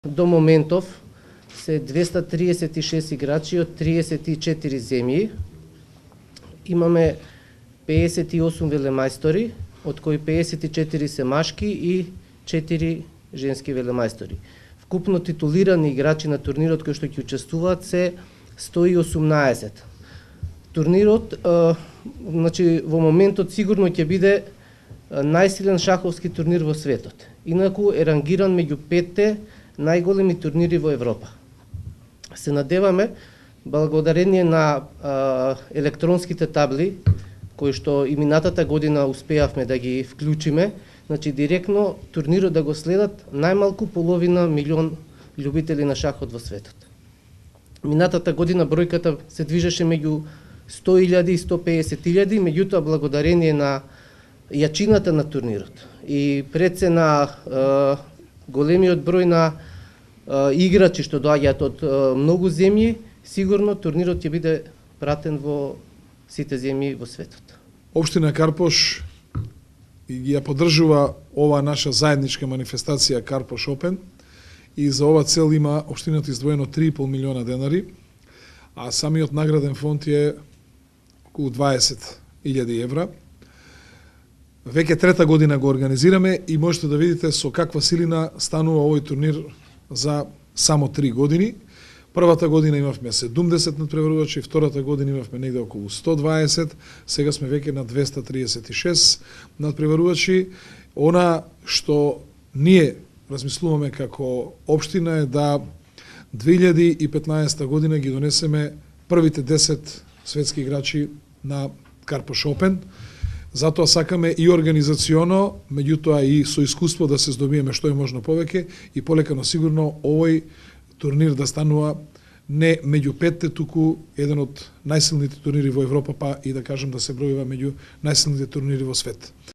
До моментов се 236 играчи од 34 земји. Имаме 58 велемајстори, од кои 54 се машки и 4 женски велемајстори. Вкупно титулирани играчи на турнирот кои што ќе учествуваат се 118. Турнирот, значи во моментот сигурно ќе биде најсилен шаховски турнир во светот. Инаку е рангиран меѓу 5 најголеми турнири во Европа. Се надеваме, благодарение на електронските табли, кои што и минатата година успеавме да ги вклучиме, значи директно турнирот да го следат најмалку половина милион љубители на шахот во светот. Минатата година бројката се движеше меѓу 100.000 и 150.000, меѓутоа благодарение на јачината на турнирот и пред се на големиот број на играчи што доаѓаат од многу земји, сигурно турнирот ќе биде пратен во сите земји во светот. Општина Карпош ја поддржува ова наша заедничка манифестација Карпош Опен и за ова цел има општината издвоено 3,5 милиона денари, а самиот награден фонд е околу 20.000 евра. Веќе трета година го организираме и можете да видите со каква силина станува овој турнир за само 3 години. Првата година имавме 70 надпреварувачи, втората година имавме негде околу 120, сега сме веќе на 236 надпреварувачи. Она што ние размислуваме како општина е да 2015 година ги донесеме првите 10 светски играчи на Карпош Опен. Затоа сакаме и организационо, меѓутоа и со искуство да се здобиеме што е можно повеќе и полека но сигурно овој турнир да станува не меѓу 5, туку еден од најсилните турнири во Европа, па и да кажем да се бројува меѓу најсилните турнири во свет.